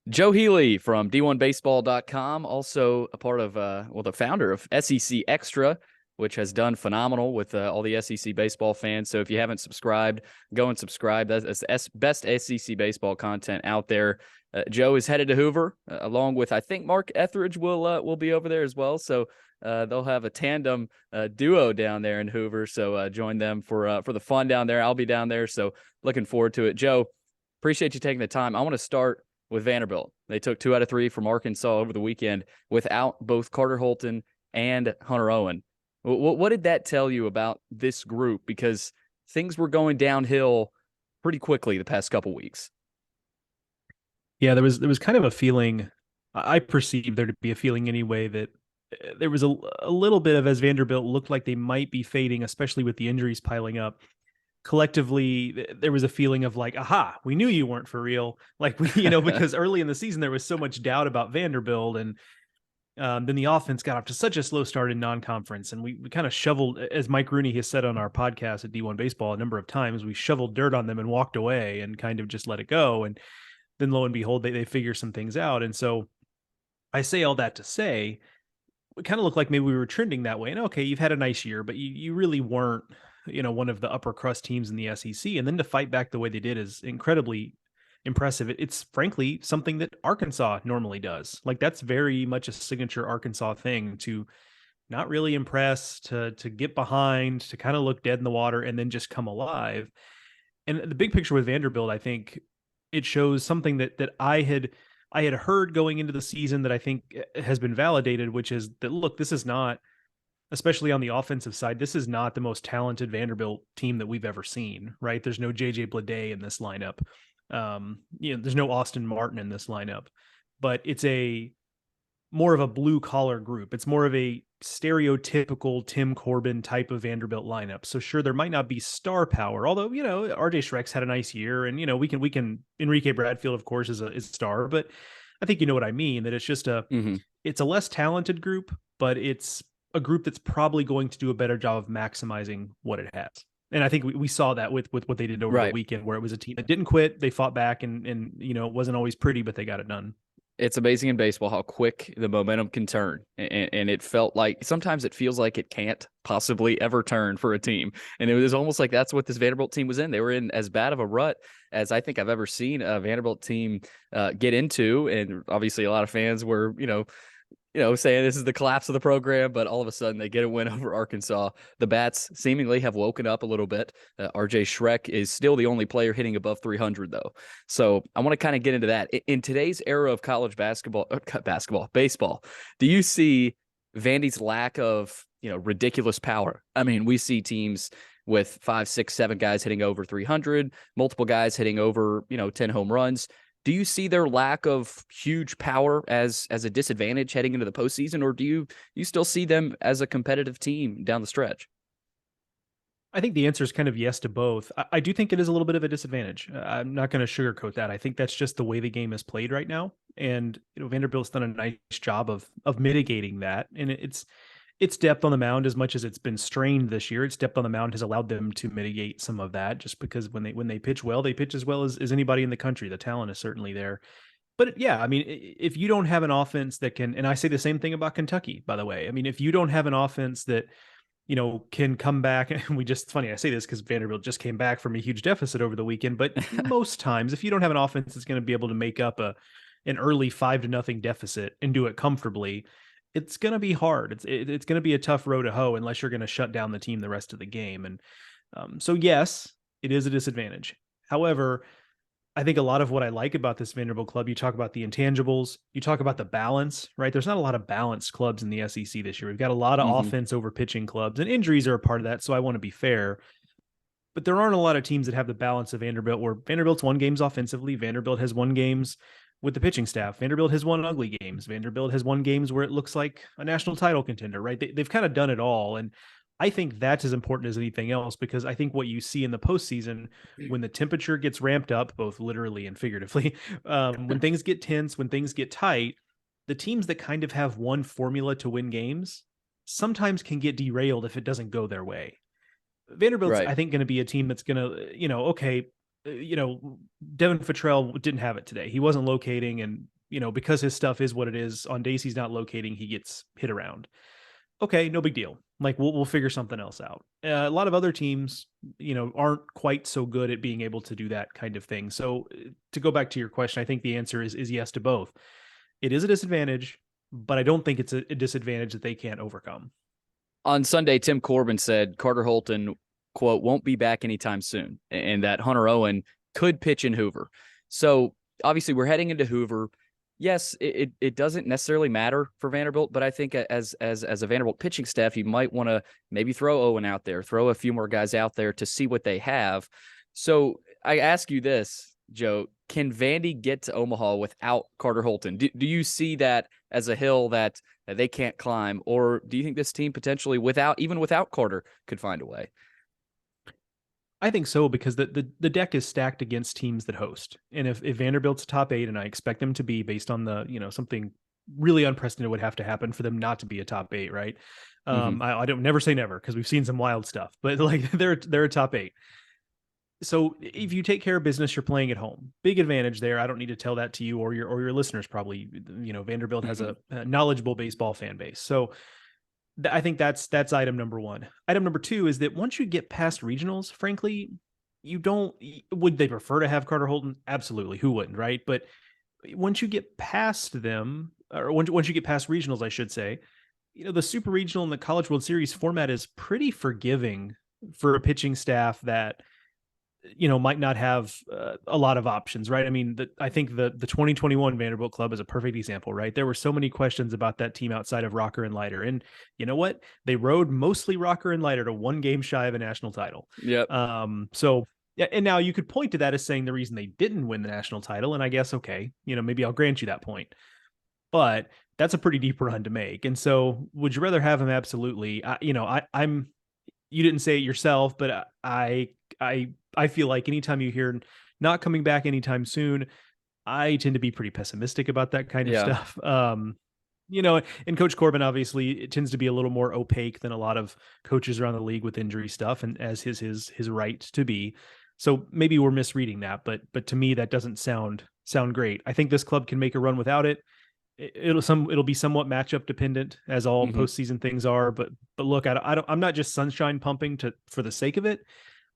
Joe Healy from D1Baseball.com, also a part of, the founder of SEC Extra, which has done phenomenal with all the SEC baseball fans. So if you haven't subscribed, go and subscribe. That's the best SEC baseball content out there. Joe is headed to Hoover, along with, I think, Mark Etheridge will be over there as well. So they'll have a tandem duo down there in Hoover. So join them for the fun down there. I'll be down there. So looking forward to it. Joe, appreciate you taking the time. I want to start with Vanderbilt. They took 2 out of 3 from Arkansas over the weekend without both Carter Holton and Hunter Owen. What did that tell you about this group? Because things were going downhill pretty quickly the past couple weeks. Yeah, there was kind of a feeling. I perceived there to be a feeling anyway that there was a little bit of, as Vanderbilt looked like they might be fading, especially with the injuries piling up. Collectively, there was a feeling of like, aha, we knew you weren't for real. Like, because early in the season there was so much doubt about Vanderbilt, and then the offense got off to such a slow start in non-conference, and we kind of shoveled, as Mike Rooney has said on our podcast at D1 Baseball a number of times, we shoveled dirt on them and walked away and kind of just let it go. And then lo and behold, they figure some things out. And so I say all that to say, it kind of looked like maybe we were trending that way. And okay, you've had a nice year, but you really weren't, one of the upper crust teams in the SEC. And then to fight back the way they did is incredibly impressive. It's frankly something that Arkansas normally does. Like, that's very much a signature Arkansas thing, to not really impress, to get behind, to kind of look dead in the water and then just come alive. And the big picture with Vanderbilt, I think it shows something that I had heard going into the season that I think has been validated, which is that, look, this is not, especially on the offensive side, this is not the most talented Vanderbilt team that we've ever seen, right? There's no JJ Bleday in this lineup. There's no Austin Martin in this lineup, but it's more of a blue collar group. It's more of a stereotypical Tim Corbin type of Vanderbilt lineup. So sure, there might not be star power, although, RJ Schreck's had a nice year, and, we can Enrique Bradfield, of course, is a star, but I think you know what I mean, that it's just it's a less talented group, but it's a group that's probably going to do a better job of maximizing what it has. And I think we saw that with what they did over the weekend, where it was a team that didn't quit. They fought back, and it wasn't always pretty, but they got it done. It's amazing in baseball how quick the momentum can turn. And it felt like, sometimes it feels like it can't possibly ever turn for a team. And it was almost like that's what this Vanderbilt team was in. They were in as bad of a rut as I think I've ever seen a Vanderbilt team get into. And obviously a lot of fans were, saying this is the collapse of the program, but all of a sudden they get a win over Arkansas. The Bats seemingly have woken up a little bit. RJ Schreck is still the only player hitting above 300, though. So I want to kind of get into that. In today's era of college baseball, do you see Vandy's lack of, ridiculous power? I mean, we see teams with 5, 6, 7 guys hitting over 300, multiple guys hitting over, 10 home runs. Do you see their lack of huge power as a disadvantage heading into the postseason, or do you still see them as a competitive team down the stretch? I think the answer is kind of yes to both. I do think it is a little bit of a disadvantage. I'm not going to sugarcoat that. I think that's just the way the game is played right now, and Vanderbilt's done a nice job of mitigating that. And it's depth on the mound, as much as it's been strained this year. Its depth on the mound has allowed them to mitigate some of that, just because when they pitch well, they pitch as well as anybody in the country. The talent is certainly there. But yeah, I mean, if you don't have an offense that can, and I say the same thing about Kentucky, by the way. I mean, if you don't have an offense that, can come back, and it's funny I say this because Vanderbilt just came back from a huge deficit over the weekend, but most times, if you don't have an offense that's going to be able to make up an early 5-0 deficit and do it comfortably, it's going to be hard. It's going to be a tough row to hoe unless you're going to shut down the team the rest of the game. And so yes, it is a disadvantage. However, I think a lot of what I like about this Vanderbilt club, you talk about the intangibles, you talk about the balance, right? There's not a lot of balanced clubs in the SEC this year. We've got a lot of offense over pitching clubs, and injuries are a part of that. So I want to be fair, but there aren't a lot of teams that have the balance of Vanderbilt, where Vanderbilt's won games offensively. Vanderbilt has won games with the pitching staff. Vanderbilt has won ugly games. Vanderbilt has won games where it looks like a national title contender, right? They've kind of done it all. And I think that's as important as anything else, because I think what you see in the postseason, when the temperature gets ramped up, both literally and figuratively, when things get tense, when things get tight, the teams that kind of have one formula to win games sometimes can get derailed if it doesn't go their way. Vanderbilt's, I think, going to be a team that's going to, Devin Fattrell didn't have it today. He wasn't locating, and because his stuff is what it is, on days he's not locating, he gets hit around. Okay, no big deal. Like we'll figure something else out. A lot of other teams, aren't quite so good at being able to do that kind of thing. So to go back to your question, I think the answer is yes to both. It is a disadvantage, but I don't think it's a disadvantage that they can't overcome. On Sunday, Tim Corbin said Carter Holton, quote, won't be back anytime soon, and that Hunter Owen could pitch in Hoover. So obviously we're heading into Hoover. Yes, it doesn't necessarily matter for Vanderbilt, but I think as a Vanderbilt pitching staff, you might want to maybe throw Owen out there, throw a few more guys out there to see what they have. So I ask you this, Joe, can Vandy get to Omaha without Carter Holton? Do you see that as a hill that they can't climb, or do you think this team potentially even without Carter could find a way? I think so, because the deck is stacked against teams that host. And if Vanderbilt's top 8, and I expect them to be, based on the, something really unprecedented would have to happen for them not to be a top 8, right? Mm-hmm. I don't never say never, because we've seen some wild stuff, but like they're a top 8. So if you take care of business, you're playing at home. Big advantage there. I don't need to tell that to you or your listeners probably. Vanderbilt has a knowledgeable baseball fan base. So I think that's item number one. Item number two is that once you get past regionals, frankly, would they prefer to have Carter Holton? Absolutely. Who wouldn't, right? But once you get past them, or once you get past regionals, I should say, the Super Regional and the College World Series format is pretty forgiving for a pitching staff that might not have a lot of options, right? I mean, I think the 2021 Vanderbilt club is a perfect example, right? There were so many questions about that team outside of Rocker and Leiter, and you know what? They rode mostly Rocker and Leiter to one game shy of a national title. Yep. So yeah, and now you could point to that as saying the reason they didn't win the national title, and I guess okay, maybe I'll grant you that point, but that's a pretty deep run to make. And so, would you rather have him? Absolutely. I'm. You didn't say it yourself, but I feel like anytime you hear not coming back anytime soon, I tend to be pretty pessimistic about that kind of stuff. And Coach Corbin, obviously, it tends to be a little more opaque than a lot of coaches around the league with injury stuff, and as his right to be. So maybe we're misreading that, but to me that doesn't sound great. I think this club can make a run without it. It'll be somewhat matchup dependent, as all postseason things are. But look, I'm not just sunshine pumping for the sake of it.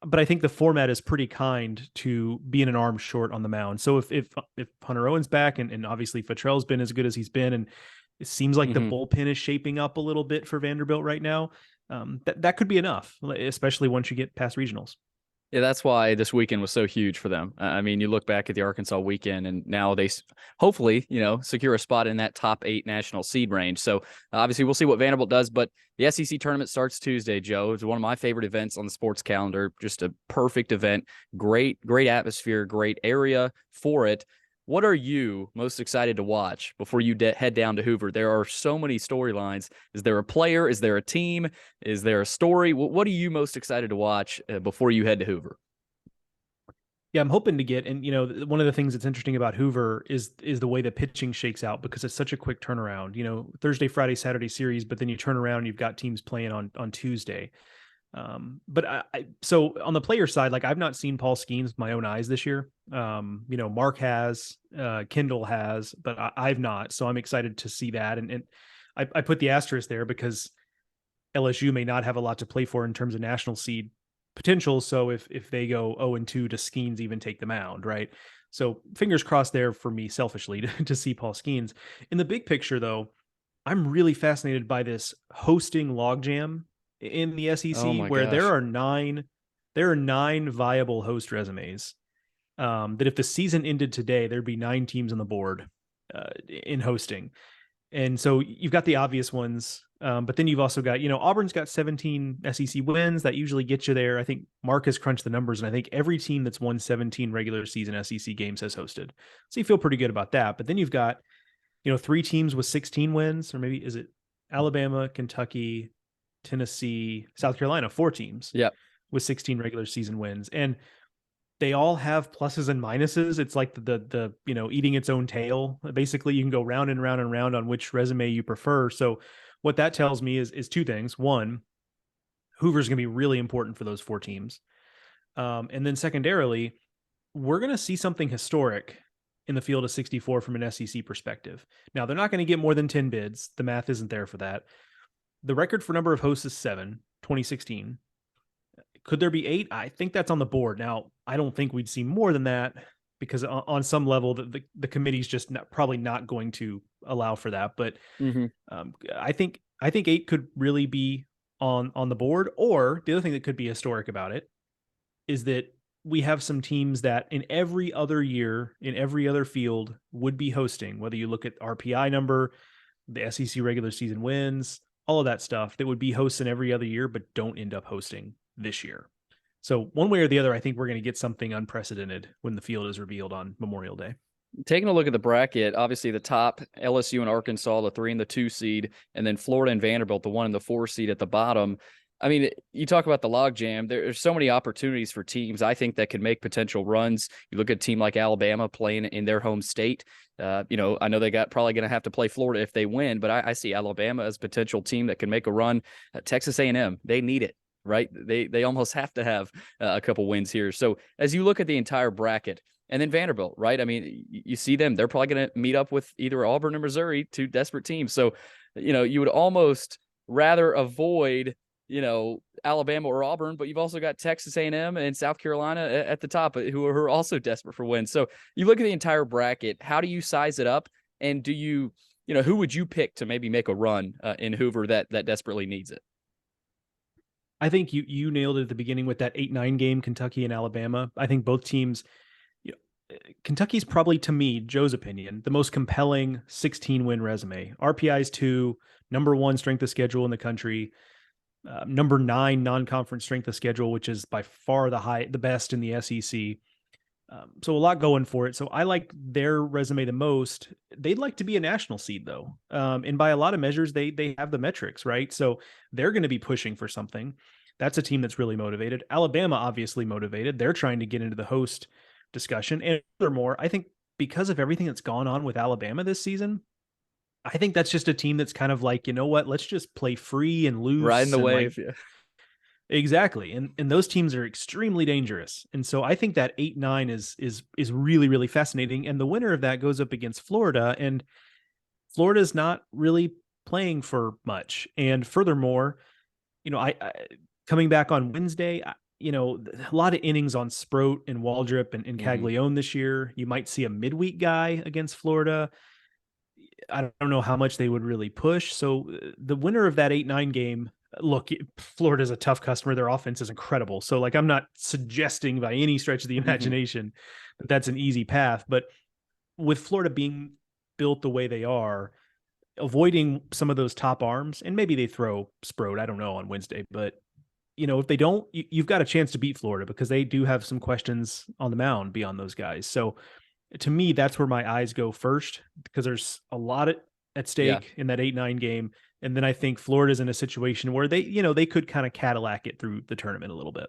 But I think the format is pretty kind to being an arm short on the mound. So if Hunter Owen's back, and obviously Fattrell's been as good as he's been, and it seems like the bullpen is shaping up a little bit for Vanderbilt right now, that could be enough, especially once you get past regionals. Yeah, that's why this weekend was so huge for them. I mean, you look back at the Arkansas weekend, and now they hopefully, secure a spot in that top 8 national seed range. So obviously, we'll see what Vanderbilt does. But the SEC tournament starts Tuesday, Joe. It's one of my favorite events on the sports calendar. Just a perfect event. Great atmosphere, great area for it. What are you most excited to watch before you head down to Hoover? There are so many storylines. Is there a player? Is there a team? Is there a story? What are you most excited to watch before you head to Hoover? Yeah, I'm hoping to get, and one of the things that's interesting about Hoover is the way the pitching shakes out, because it's such a quick turnaround. Thursday, Friday, Saturday series, but then you turn around and you've got teams playing on Tuesday. But so on the player side, like I've not seen Paul Skeens with my own eyes this year. Mark has, Kendall has, but I've not. So I'm excited to see that. And I put the asterisk there because LSU may not have a lot to play for in terms of national seed potential. So if they go 0-2 to Skeens even take the mound, right? So fingers crossed there for me selfishly to see Paul Skeens. In the big picture, though, I'm really fascinated by this hosting logjam in the SEC, where gosh. there are 9 viable host resumes. That if the season ended today, there'd be 9 teams on the board in hosting. And so you've got the obvious ones, but then you've also got, Auburn's got 17 SEC wins. That usually gets you there. I think Mark has crunched the numbers, and I think every team that's won 17 regular season SEC games has hosted. So you feel pretty good about that. But then you've got, 3 teams with 16 wins, or maybe is it Alabama, Kentucky, Tennessee, South Carolina, 4 teams with 16 regular season wins. And they all have pluses and minuses. It's like the eating its own tail. Basically, you can go round and round and round on which resume you prefer. So what that tells me is 2 things. One, Hoover's going to be really important for those 4 teams. And then secondarily, we're going to see something historic in the field of 64 from an SEC perspective. Now, they're not going to get more than 10 bids. The math isn't there for that. The record for number of hosts is 7, 2016. Could there be 8? I think that's on the board. Now, I don't think we'd see more than that because on some level, the committee's just probably not going to allow for that. But Mm-hmm. I think 8 could really be on the board. Or the other thing that could be historic about it is that we have some teams that in every other year, in every other field, would be hosting, whether you look at RPI number, the SEC regular season wins, all of that stuff, that would be hosting every other year, but don't end up hosting this year. So one way or the other, I think we're going to get something unprecedented when the field is revealed on Memorial Day. Taking a look at the bracket, obviously the top, LSU and Arkansas, the 3 and the 2 seed, and then Florida and Vanderbilt, the 1 and the 4 seed at the bottom. I mean, you talk about the logjam. There's so many opportunities for teams, I think, that can make potential runs. You look at a team like Alabama playing in their home state. I know they probably going to have to play Florida if they win, but I see Alabama as a potential team that can make a run. Texas A&M, they need it, right? They almost have to have a couple wins here. So as you look at the entire bracket, and then Vanderbilt, right? I mean, you see them. They're probably going to meet up with either Auburn or Missouri, 2 desperate teams. So, you would almost rather avoid Alabama or Auburn, but you've also got Texas A&M and South Carolina at the top who are also desperate for wins. So you look at the entire bracket, how do you size it up? And do who would you pick to maybe make a run in Hoover that desperately needs it? I think you nailed it at the beginning with that 8-9 game, Kentucky and Alabama. I think both teams, Kentucky's probably, to me, Joe's opinion, the most compelling 16-win resume. RPI's 2, number 1 strength of schedule in the country. Number 9 non-conference strength of schedule, which is by far the best in the SEC. So a lot going for it. So I like their resume the most. They'd like to be a national seed, though, and by a lot of measures, they have the metrics, right? So they're going to be pushing for something. That's a team that's really motivated. Alabama, obviously motivated. They're trying to get into the host discussion, and furthermore, I think because of everything that's gone on with Alabama this season, I think that's just a team that's kind of like, you know what, let's just play free and Riding loose the and wave, like yeah. exactly. And those teams are extremely dangerous. And so I think that 8-9 is really, really fascinating. And the winner of that goes up against Florida, and Florida's not really playing for much. And furthermore, I coming back on Wednesday, a lot of innings on Sproat and Waldrop and Mm-hmm. Caglione this year. You might see a midweek guy against Florida. I don't know how much they would really push. So the winner of that 8-9 game, look, Florida's a tough customer. Their offense is incredible. So like, I'm not suggesting by any stretch of the Mm-hmm. imagination that that's an easy path, but with Florida being built the way they are, avoiding some of those top arms, and maybe they throw Sproat, I don't know, on Wednesday, but if they don't, you've got a chance to beat Florida because they do have some questions on the mound beyond those guys. So to me, that's where my eyes go first because there's a lot at Yeah. stake in that 8-9 game. And then I think Florida's in a situation where they could kind of Cadillac it through the tournament a little bit.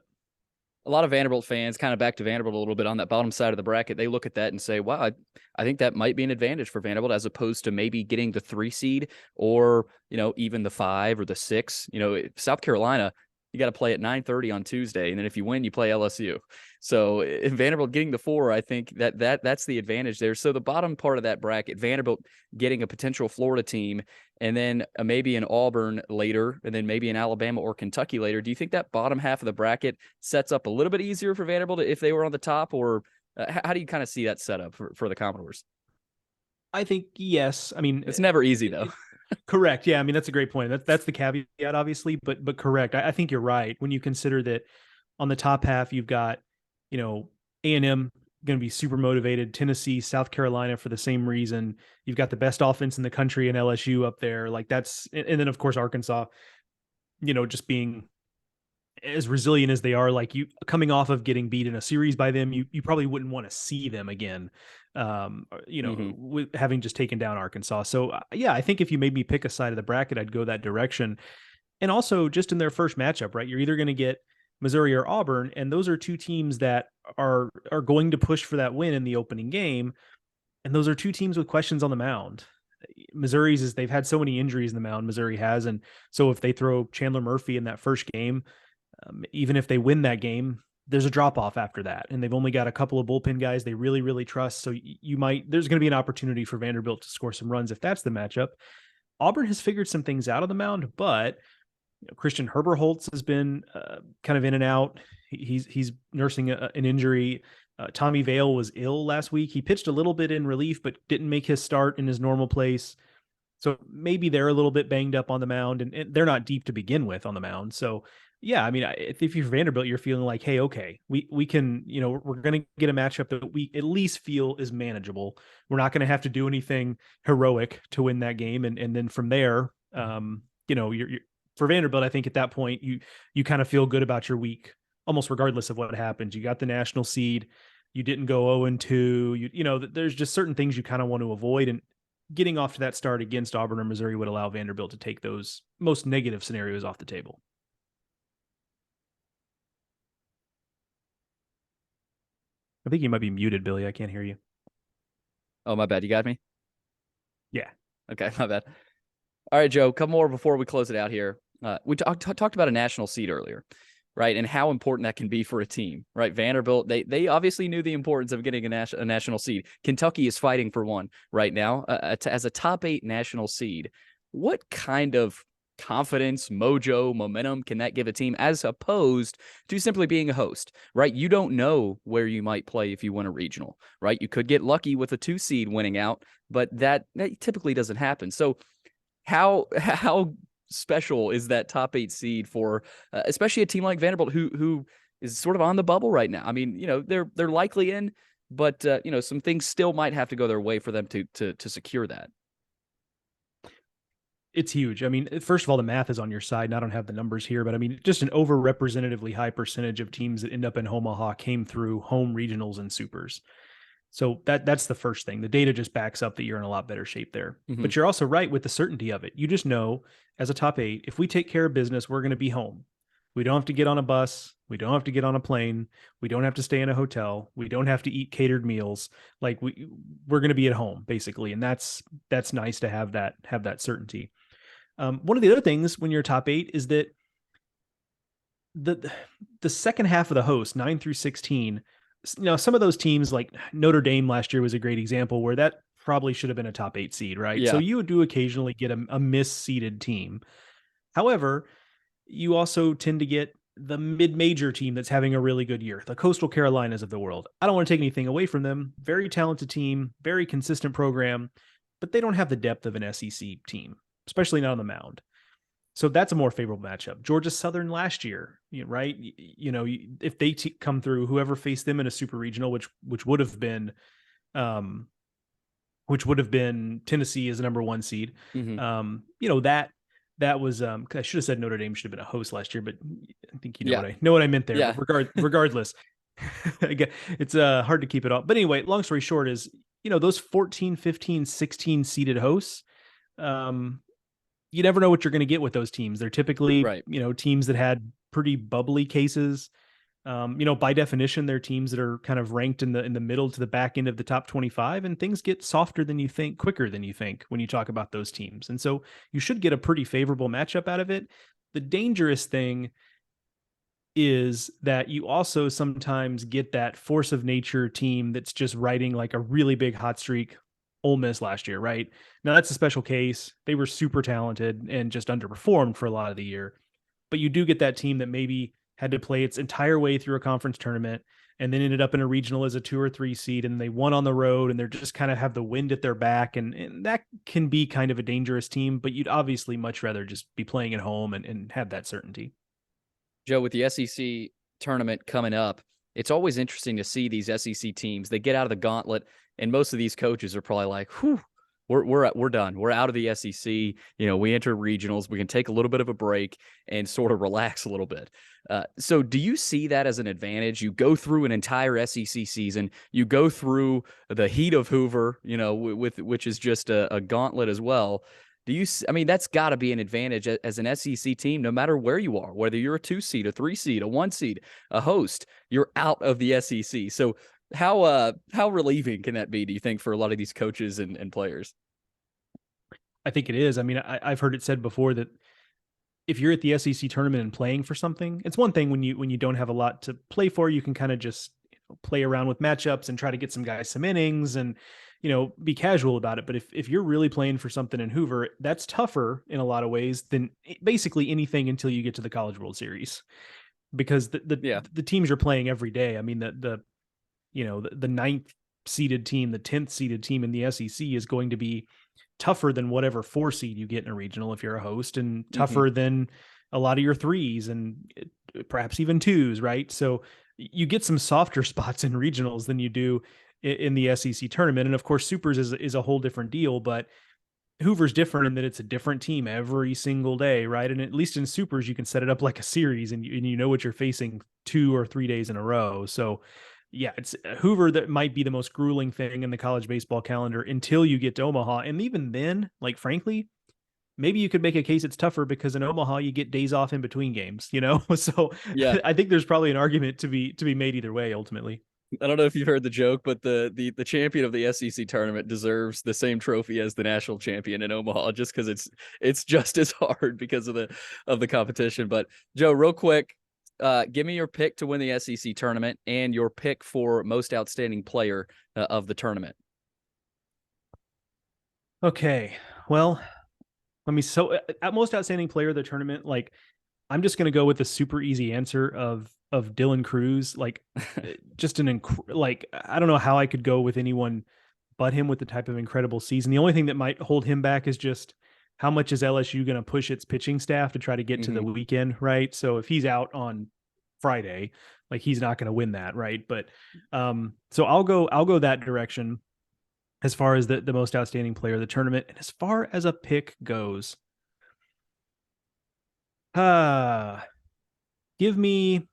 A lot of Vanderbilt fans, kind of back to Vanderbilt a little bit on that bottom side of the bracket, they look at that and say, wow, I think that might be an advantage for Vanderbilt as opposed to maybe getting the 3 seed or, even the 5 or the 6. South Carolina, you got to play at 9:30 on Tuesday. And then if you win, you play LSU. So if Vanderbilt getting the 4, I think that's the advantage there. So the bottom part of that bracket, Vanderbilt getting a potential Florida team, and then maybe an Auburn later, and then maybe an Alabama or Kentucky later. Do you think that bottom half of the bracket sets up a little bit easier for Vanderbilt if they were on the top, or how do you kind of see that setup for the Commodores? I think, yes. I mean, It's never easy, though. correct. Yeah. I mean, that's a great point. That's the caveat, obviously, but correct. I think you're right. When you consider that on the top half, you've got, A&M going to be super motivated. Tennessee, South Carolina for the same reason. You've got the best offense in the country and LSU up there. Like and then of course Arkansas, just being as resilient as they are, like you coming off of getting beat in a series by them, you probably wouldn't want to see them again. With having just taken down Arkansas. So yeah, I think if you made me pick a side of the bracket, I'd go that direction. And also just in their first matchup, right? You're either going to get Missouri or Auburn, and those are 2 teams that are going to push for that win in the opening game. And those are 2 teams with questions on the mound. Missouri's is they've had so many injuries in the mound, Missouri has. And so if they throw Chandler Murphy in that first game, even if they win that game, there's a drop off after that, and they've only got a couple of bullpen guys they really, really trust. So there's going to be an opportunity for Vanderbilt to score some runs if that's the matchup. Auburn has figured some things out on the mound, but Christian Herberholtz has been kind of in and out. He's nursing an injury. Tommy Vale was ill last week. He pitched a little bit in relief, but didn't make his start in his normal place. So maybe they're a little bit banged up on the mound, and they're not deep to begin with on the mound. So yeah, I mean, if you're Vanderbilt, you're feeling like, hey, okay, we can, we're going to get a matchup that we at least feel is manageable. We're not going to have to do anything heroic to win that game, and then from there, you're for Vanderbilt, I think at that point you kind of feel good about your week, almost regardless of what happens. You got the national seed, you didn't go 0-2. There's just certain things you kind of want to avoid, and getting off to that start against Auburn or Missouri would allow Vanderbilt to take those most negative scenarios off the table. I think you might be muted, Billy. I can't hear you. Oh, my bad. You got me? Yeah. Okay, my bad. All right, Joe, couple more before we close it out here. We talked about a national seed earlier, right? And how important that can be for a team, right? Vanderbilt, they obviously knew the importance of getting a national seed. Kentucky is fighting for one right now as a top 8 national seed. What kind of confidence, mojo, momentum can that give a team as opposed to simply being a host, right? You don't know where you might play if you win a regional, right? You could get lucky with a 2 seed winning out, but that typically doesn't happen. So how special is that top 8 seed for especially a team like Vanderbilt who is sort of on the bubble right now? I mean, they're likely in, but some things still might have to go their way for them to secure that. It's huge. I mean, first of all, the math is on your side, and I don't have the numbers here, but I mean, just an overrepresentatively high percentage of teams that end up in Omaha came through home regionals and supers. So that's the first thing. The data just backs up that you're in a lot better shape there. Mm-hmm. But you're also right with the certainty of it. You just know as a top 8, if we take care of business, we're going to be home. We don't have to get on a bus. We don't have to get on a plane. We don't have to stay in a hotel. We don't have to eat catered meals. Like we're going to be at home basically. And that's nice to have that certainty. One of the other things when you're top 8 is that the second half of the host, 9 through 16, some of those teams like Notre Dame last year was a great example where that probably should have been a top 8 seed, right? Yeah. So you do occasionally get a misseeded team. However, you also tend to get the mid-major team that's having a really good year, the Coastal Carolinas of the world. I don't want to take anything away from them. Very talented team, very consistent program, but they don't have the depth of an SEC team, especially not on the mound. So that's a more favorable matchup. Georgia Southern last year, right? If they come through, whoever faced them in a super regional, which would have been Tennessee as a number 1 seed. Mm-hmm. That was I should have said Notre Dame should have been a host last year, but I think what I meant there. Yeah. But regardless, again, it's hard to keep it up. But anyway, long story short is, those 14, 15, 16 seeded hosts, you never know what you're going to get with those teams. They're typically, right, teams that had pretty bubbly cases. By definition, they're teams that are kind of ranked in the middle to the back end of the top 25, and things get softer than you think, quicker than you think when you talk about those teams. And so you should get a pretty favorable matchup out of it. The dangerous thing is that you also sometimes get that force of nature team that's just riding like a really big hot streak. Ole Miss last year, right? Now that's a special case. They were super talented and just underperformed for a lot of the year. But you do get that team that maybe had to play its entire way through a conference tournament and then ended up in a regional as a 2 or 3 seed, and they won on the road, and they're just kind of have the wind at their back. And that can be kind of a dangerous team, but you'd obviously much rather just be playing at home and have that certainty. Joe, with the SEC tournament coming up, it's always interesting to see these SEC teams. They get out of the gauntlet, and most of these coaches are probably like, "Whew, we're done. We're out of the SEC. We enter regionals. We can take a little bit of a break and sort of relax a little bit." So, do you see that as an advantage? You go through an entire SEC season. You go through the heat of Hoover, which is just a gauntlet as well. I mean, that's got to be an advantage as an SEC team, no matter where you are, whether you're a 2 seed, a 3 seed, a 1 seed, a host, you're out of the SEC. So how relieving can that be, do you think, for a lot of these coaches and players? I think it is. I mean, I've heard it said before that if you're at the SEC tournament and playing for something, it's one thing when you don't have a lot to play for, you can kind of just play around with matchups and try to get some guys some innings and be casual about it. But if you're really playing for something in Hoover, that's tougher in a lot of ways than basically anything until you get to the College World Series, because Yeah. the teams you're playing every day. I mean, the ninth seeded team, the 10th seeded team in the SEC is going to be tougher than whatever 4 seed you get in a regional if you're a host, and Hmm. tougher than a lot of your 3s and perhaps even 2s, right? So you get some softer spots in regionals than you do in the SEC tournament. And of course, supers is a whole different deal, but Hoover's different in that it's a different team every single day, right? And at least in supers, you can set it up like a series, and you know what you're facing 2 or 3 days in a row. So yeah, it's Hoover that might be the most grueling thing in the college baseball calendar until you get to Omaha. And even then, like, frankly, maybe you could make a case it's tougher because in Omaha you get days off in between games, So Yeah. I think there's probably an argument to be made either way ultimately. I don't know if you've heard the joke, but the champion of the SEC tournament deserves the same trophy as the national champion in Omaha, just because it's just as hard because of the competition. But Joe, real quick, give me your pick to win the SEC tournament and your pick for most outstanding player of the tournament. Okay. Well, let me at most outstanding player of the tournament, like I'm just going to go with the super easy answer of Dylan Cruz. Like, just like I don't know how I could go with anyone but him with the type of incredible season. The only thing that might hold him back is just how much is LSU going to push its pitching staff to try to get to the Hmm. weekend, right? So if he's out on Friday, like he's not going to win that, right? But so I'll go that direction as far as the most outstanding player of the tournament, and as far as a pick goes, uh give me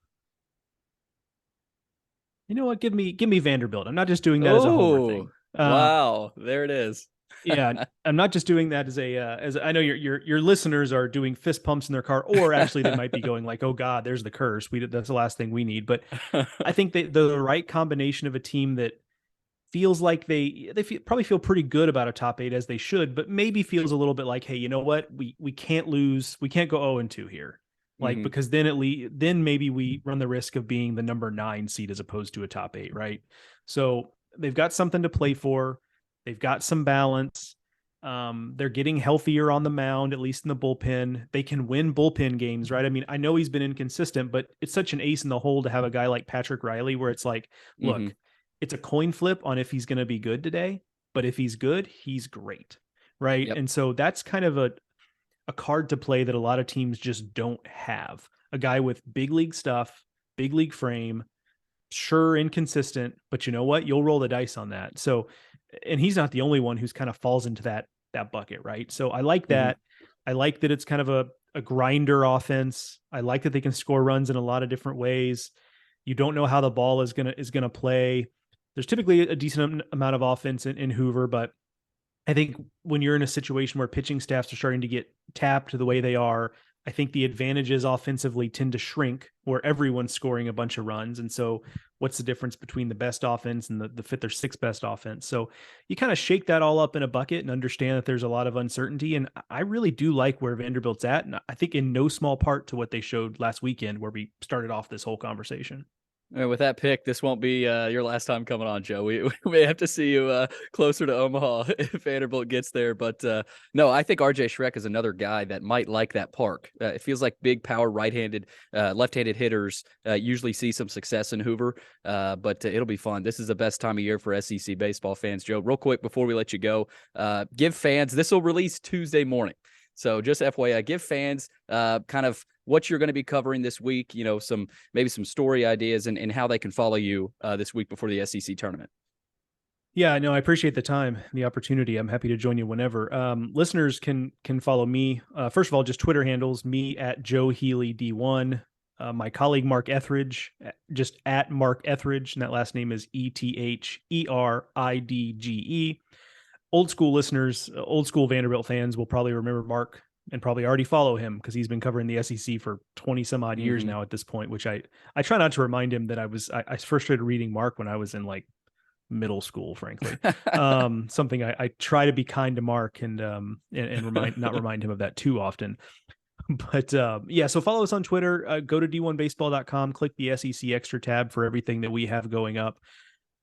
you know what? Give me Vanderbilt. I'm not just doing that as a homer Oh, thing. wow. There it is. Yeah, I'm not just doing that as I know your listeners are doing fist pumps in their car, or actually they might be going like, "Oh God, there's the curse. That's the last thing we need." But I think the right combination of a team that feels like probably feel pretty good about a top 8 as they should, but maybe feels a little bit like, hey, you know what? We can't lose. We can't go 0-2 here. Like, Hmm. because then maybe we run the risk of being the number 9 seed as opposed to a top 8, right? So they've got something to play for. They've got some balance. They're getting healthier on the mound, at least in the bullpen. They can win bullpen games, right? I mean, I know he's been inconsistent, but it's such an ace in the hole to have a guy like Patrick Riley, where it's like, Hmm. look, it's a coin flip on if he's going to be good today, but if he's good, he's great, right? Yep. And so that's kind of a card to play that a lot of teams just don't have. A guy with big league stuff, big league frame, sure inconsistent, but you know what? You'll roll the dice on that. So, and he's not the only one who's kind of falls into that bucket, right? So I like Hmm. that. I like that it's kind of a grinder offense. I like that they can score runs in a lot of different ways. You don't know how the ball is gonna play. There's typically a decent amount of offense in Hoover, but I think when you're in a situation where pitching staffs are starting to get tapped the way they are, I think the advantages offensively tend to shrink where everyone's scoring a bunch of runs. And so what's the difference between the best offense and the fifth or sixth best offense? So you kind of shake that all up in a bucket and understand that there's a lot of uncertainty. And I really do like where Vanderbilt's at. And I think in no small part to what they showed last weekend, where we started off this whole conversation. And with that pick, this won't be your last time coming on, Joe. We may have to see you closer to Omaha if Vanderbilt gets there. But no, I think RJ Schreck is another guy that might like that park. It feels like big power right-handed, left-handed hitters usually see some success in Hoover. But it'll be fun. This is the best time of year for SEC baseball fans. Joe, real quick before we let you go, give fans, this will release Tuesday morning. So just FYI, give fans kind of what you're going to be covering this week, maybe some story ideas and how they can follow you this week before the SEC tournament. Yeah, no, I appreciate the time, the opportunity. I'm happy to join you whenever. Listeners can follow me. First of all, just Twitter handles, me at Joe Healy D1. My colleague Mark Etheridge, just at Mark Etheridge, and that last name is Etheridge. Old school listeners, old school Vanderbilt fans will probably remember Mark and probably already follow him because he's been covering the SEC for 20 some odd years Mm-hmm. now at this point, which I try not to remind him that I first started reading Mark when I was in like middle school, frankly. Something I try to be kind to Mark and remind not remind him of that too often. But yeah, so follow us on Twitter. Go to d1baseball.com, click the SEC Extra tab for everything that we have going up.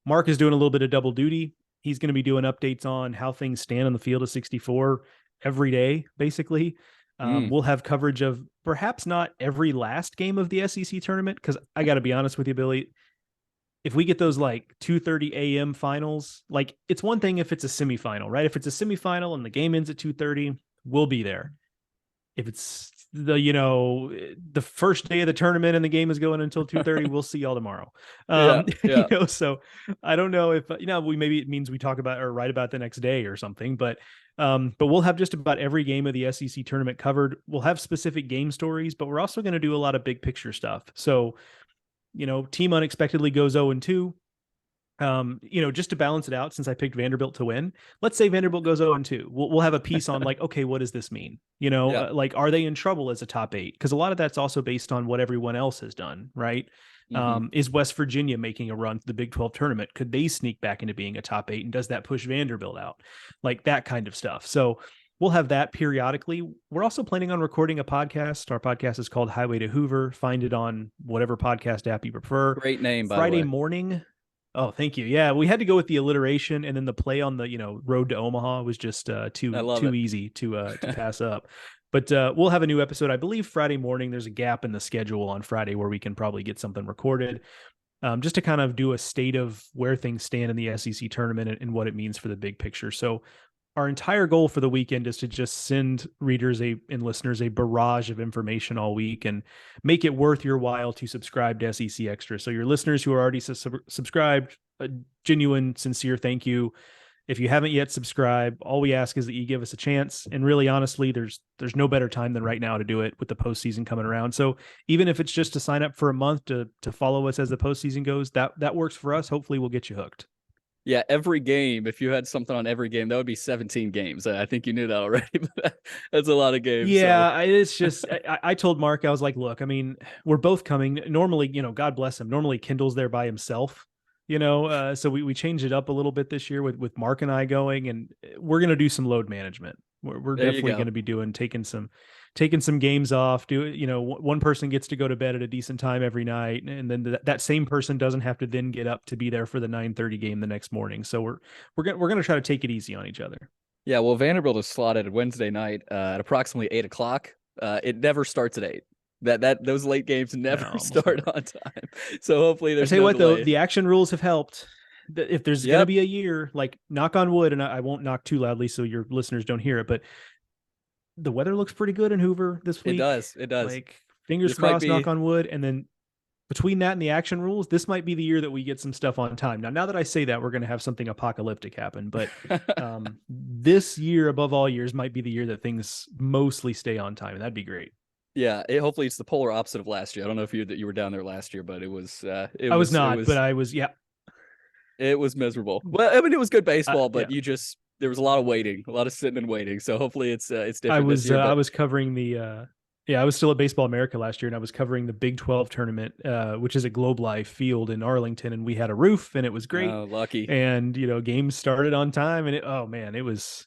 Mark is doing a little bit of double duty. He's going to be doing updates on how things stand on the field of 64 every day, basically. We'll have coverage of perhaps not every last game of the SEC tournament, because I got to be honest with you, Billy. If we get those like 2:30 a.m. finals, like it's one thing if it's a semifinal, right? If it's a semifinal and the game ends at 2:30, we'll be there. If it's the first day of the tournament and the game is going until 2:30, we'll see y'all tomorrow. Yeah. So I don't know if we maybe it means we talk about or write about the next day or something, but we'll have just about every game of the SEC tournament covered. We'll have specific game stories, but we're also going to do a lot of big picture stuff. So team unexpectedly goes 0-2. Just to balance it out, since I picked Vanderbilt to win, let's say Vanderbilt goes 0-2. We'll have a piece on like, okay, what does this mean? Like, are they in trouble as a top 8? Because a lot of that's also based on what everyone else has done, right? Is West Virginia making a run to the Big 12 tournament? Could they sneak back into being a top 8? And does that push Vanderbilt out? Like that kind of stuff. So we'll have that periodically. We're also planning on recording a podcast. Our podcast is called Highway to Hoover. Find it on whatever podcast app you prefer. Great name, by Friday the way. morning. Oh, thank you. Yeah, we had to go with the alliteration, and then the play on the road to Omaha was just too easy to pass up. But we'll have a new episode, I believe, Friday morning. There's a gap in the schedule on Friday where we can probably get something recorded, just to kind of do a state of where things stand in the SEC tournament and what it means for the big picture. So our entire goal for the weekend is to just send readers and listeners a barrage of information all week and make it worth your while to subscribe to SEC Extra. So your listeners who are already subscribed, a genuine, sincere thank you. If you haven't yet subscribed, all we ask is that you give us a chance. And really, honestly, there's no better time than right now to do it with the postseason coming around. So even if it's just to sign up for a month to follow us as the postseason goes, that works for us. Hopefully we'll get you hooked. Yeah, every game, if you had something on every game, that would be 17 games. I think you knew that already, but that's a lot of games. Yeah, so. it's just, I told Mark, I was like, look, I mean, we're both coming. Normally, God bless him. Normally Kendall's there by himself, so we changed it up a little bit this year with Mark and I going, and we're going to do some load management. We're definitely going to be taking some games off. One person gets to go to bed at a decent time every night, and then that same person doesn't have to then get up to be there for the 9:30 game the next morning. So we're going to try to take it easy on each other. Yeah, well, Vanderbilt is slotted Wednesday night at approximately 8:00. It never starts at 8. Those late games never start on time. So hopefully there's. I tell you no what, delay. though, the action rules have helped. If there's going to be a year, like knock on wood, and I won't knock too loudly so your listeners don't hear it, but the weather looks pretty good in Hoover this week. It does. Like fingers crossed, knock on wood, and then between that and the action rules, this might be the year that we get some stuff on time. Now that I say that, we're going to have something apocalyptic happen, but this year, above all years, might be the year that things mostly stay on time, and that'd be great. Yeah, hopefully it's the polar opposite of last year. I don't know if you were down there last year, but it was. I was not, but I was. Yeah, it was miserable. Well, I mean, it was good baseball, but there was a lot of waiting, a lot of sitting and waiting. So hopefully it's different. I was this year, I was covering the. I was still at Baseball America last year, and I was covering the Big 12 tournament, which is a Globe Life field in Arlington, and we had a roof, and it was great. Oh, lucky. And games started on time, and it was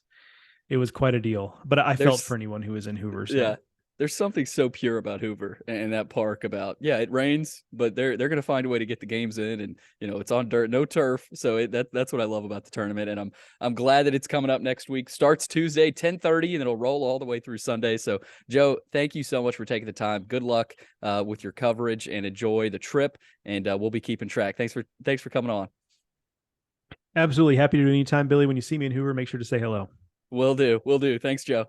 quite a deal. But I felt for anyone who was in Hoover. So. Yeah, there's something so pure about Hoover and that park. About it rains, but they're going to find a way to get the games in, and it's on dirt, no turf. So that's what I love about the tournament, and I'm glad that it's coming up next week. Starts Tuesday 10:30, and it'll roll all the way through Sunday. So Joe, thank you so much for taking the time. Good luck with your coverage, and enjoy the trip. And we'll be keeping track. Thanks for coming on. Absolutely happy to do it anytime, Billy. When you see me in Hoover, make sure to say hello. Will do. Thanks, Joe.